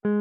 Hello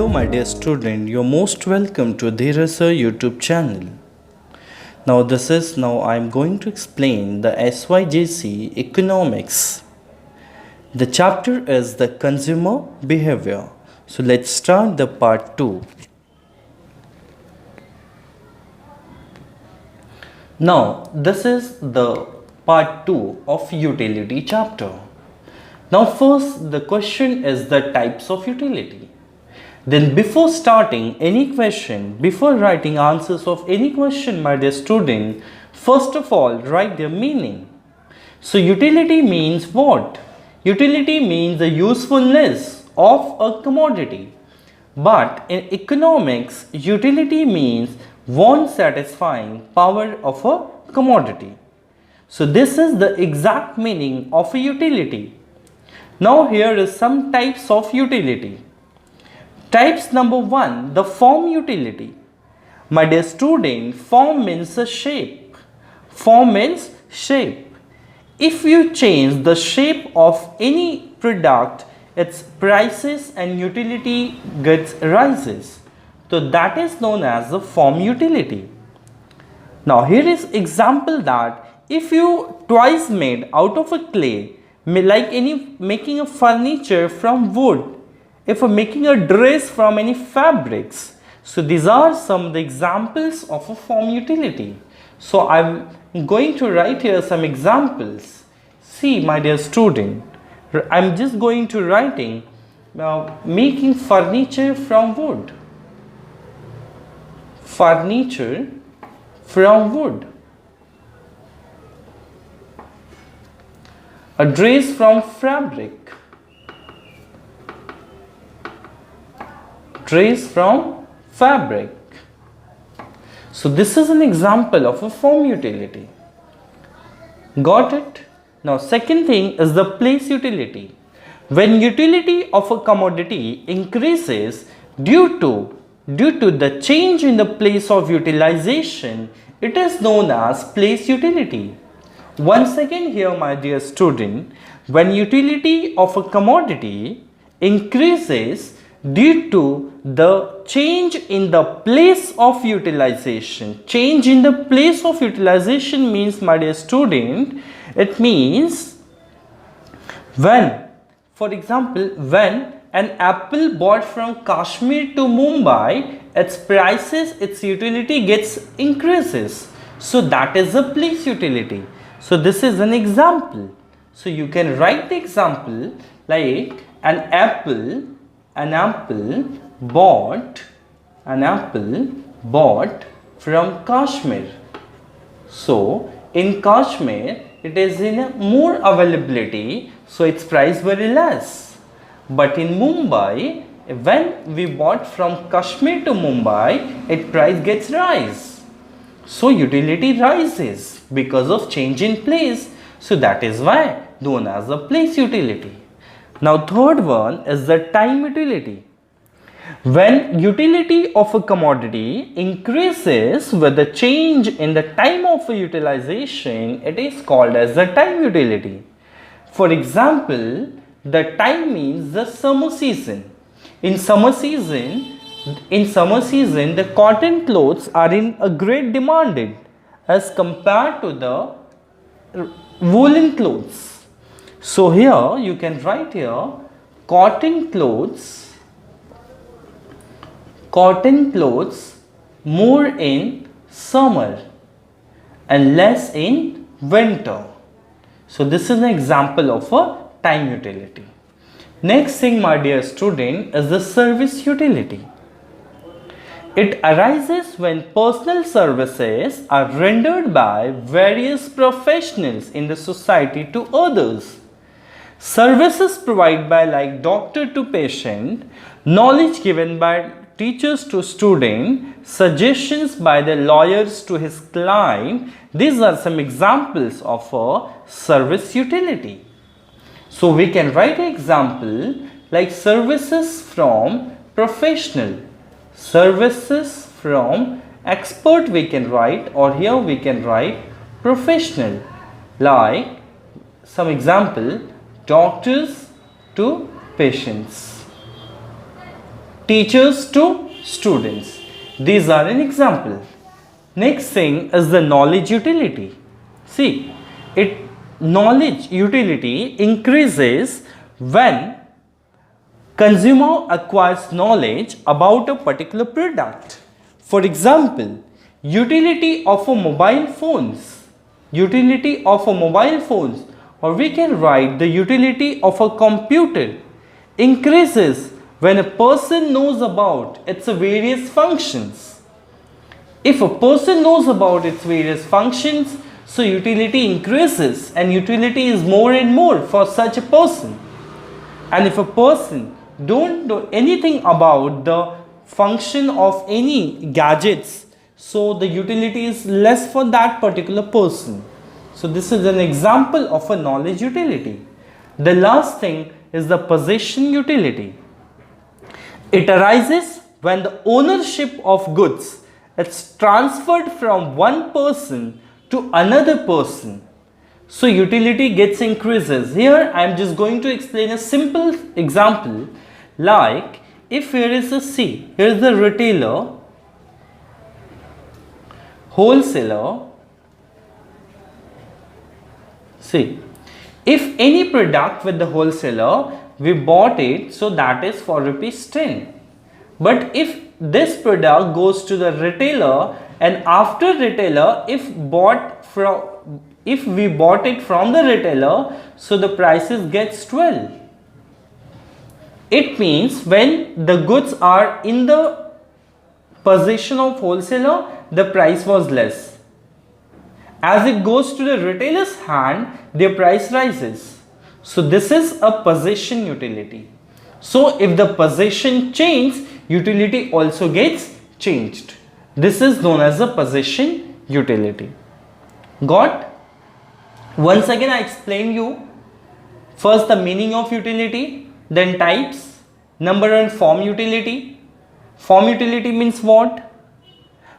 my dear student, you're most welcome to Dheeraj sir YouTube channel. Now I'm going to explain the SYJC economics. The chapter is the consumer behavior. So let's start the part 2. Now this is the part 2 of utility chapter. Now first the question is the types of utility. Then before starting any question, before writing answers of any question, my dear student, first of all write their meaning. So utility means what? Utility means the usefulness of a commodity. But in economics, utility means want satisfying power of a commodity. So this is the exact meaning of a utility. Now here is some types of utility. Types number 1, the form utility. My dear student, form means a shape. Form means shape. If you change the shape of any product, its prices and utility gets rises. So that is known as the form utility. Now here is example that if you twice made out of a clay, like making a furniture from wood, if we're making a dress from any fabrics. So these are some of the examples of a form utility. So I'm going to write here some examples. See my dear student, I'm just going to writing making furniture from wood. Furniture from wood. A dress from fabric. Dress from fabric. So this is an example of a form utility. Got it? Now second thing is the place utility. When utility of a commodity increases due to the change in the place of utilization, it is known as place utility. Once again here my dear student, when utility of a commodity increases due to the change in the place of utilization. Change in the place of utilization means, my dear student, it means when, for example, when an apple bought from Kashmir to Mumbai, its prices, its utility gets increases. So that is a place utility. So this is an example. So you can write the example like an apple bought from Kashmir. So in Kashmir it is in a more availability, so its price very less. But in Mumbai, when we bought from Kashmir to Mumbai, its price gets rise. So utility rises because of change in place. So that is why known as a place utility. Now third one is the time utility. When utility of a commodity increases with the change in the time of a utilization, it is called as the time utility. For example, the time means the summer season. In summer season, the cotton clothes are in a great demanded as compared to the woolen clothes. So here you can write here cotton clothes more in summer and less in winter. So this is an example of a time utility. Next thing, my dear student, is the service utility. It arises when personal services are rendered by various professionals in the society to others. Services provided by like doctor to patient, knowledge given by teachers to student, suggestions by the lawyers to his client. These are some examples of a service utility. So we can write an example like services from professional, services from expert we can write, or here we can write professional. Like some example, doctors to patients, teachers to students. These are an example. Next thing is the knowledge utility. See, knowledge utility increases when consumer acquires knowledge about a particular product. For example, utility of a mobile phones, utility of a mobile phones, or we can write the utility of a computer increases when a person knows about its various functions. If a person knows about its various functions, so utility increases, and utility is more and more for such a person. And if a person don't know anything about the function of any gadgets, so the utility is less for that particular person. So this is an example of a knowledge utility. The last thing is the possession utility. It arises when the ownership of goods is transferred from one person to another person. So utility gets increases. Here I am just going to explain a simple example, like if here is a C, here is the retailer, wholesaler. See, if any product with the wholesaler we bought it, so that is for rupees 10. But if this product goes to the retailer, and after retailer, if we bought it from the retailer, so the prices gets 12. It means when the goods are in the possession of wholesaler, the price was less. As it goes to the retailer's hand, their price rises. So this is a possession utility. So if the possession changes, utility also gets changed. This is known as a possession utility. Got? Once again I explain you first the meaning of utility, then types, number and form utility. Form utility means what?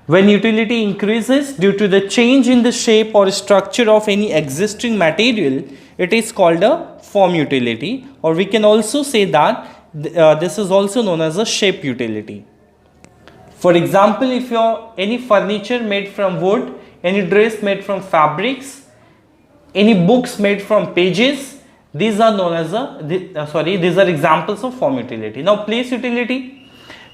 When utility increases due to the change in the shape or structure of any existing material, it is called a form utility, or we can also say that this is also known as a shape utility. For example, if any furniture made from wood, any dress made from fabrics, any books made from pages, these are known as these are examples of form utility. Now place utility.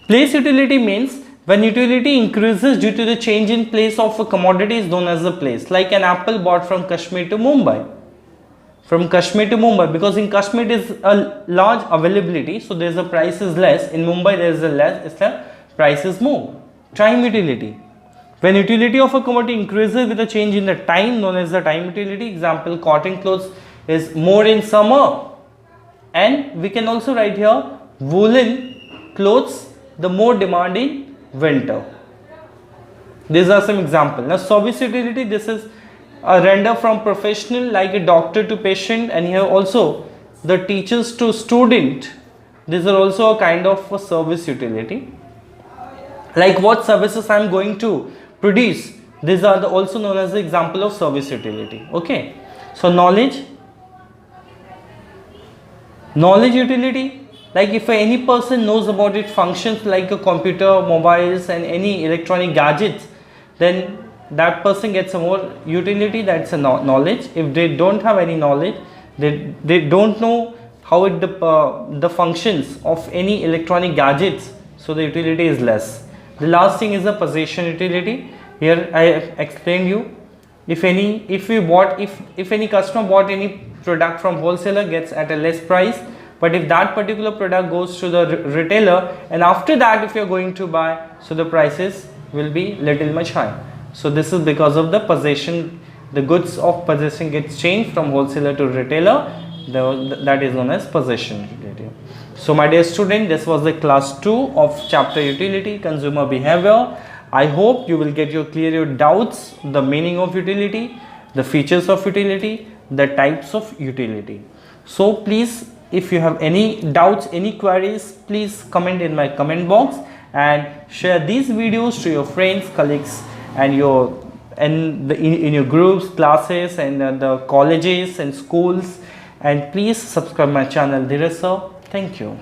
Place utility means when utility increases due to the change in place of a commodity is known as a place. Like an apple bought from Kashmir to Mumbai. From Kashmir to Mumbai, because in Kashmir it is a large availability, so there is a price is less. In Mumbai there is a less, it's the price is more. Time utility. When utility of a commodity increases with a change in the time, known as the time utility. Example, cotton clothes is more in summer, and we can also write here woolen clothes the more demand in winter. These are some examples. Now service utility, this is a render from professional, like a doctor to patient, and here also the teachers to student. These are also a kind of a service utility. Like what services I am going to produce, these are also known as the example of service utility. Okay, so knowledge utility, like if any person knows about its functions like a computer, mobiles and any electronic gadgets, then that person gets a more utility, that's a knowledge. If they don't have any knowledge, they don't know how the functions of any electronic gadgets, so the utility is less. The last thing is the possession utility. Here I explained you, if any customer bought any product from wholesaler, gets at a less price, but if that particular product goes to the retailer, and after that if you are going to buy, so the prices will be little much high. So this is because of the possession, the goods of possession gets changed from wholesaler to retailer, that is known as possession utility. So my dear student, this was the class 2 of chapter utility, consumer behavior. I hope you will get clear your doubts, the meaning of utility, the features of utility, the types of utility. So please if you have any doubts, any queries, please comment in my comment box and share these videos to your friends, colleagues and in your groups, classes and the colleges and schools. And please subscribe my channel, Dheeraj sir. Thank you.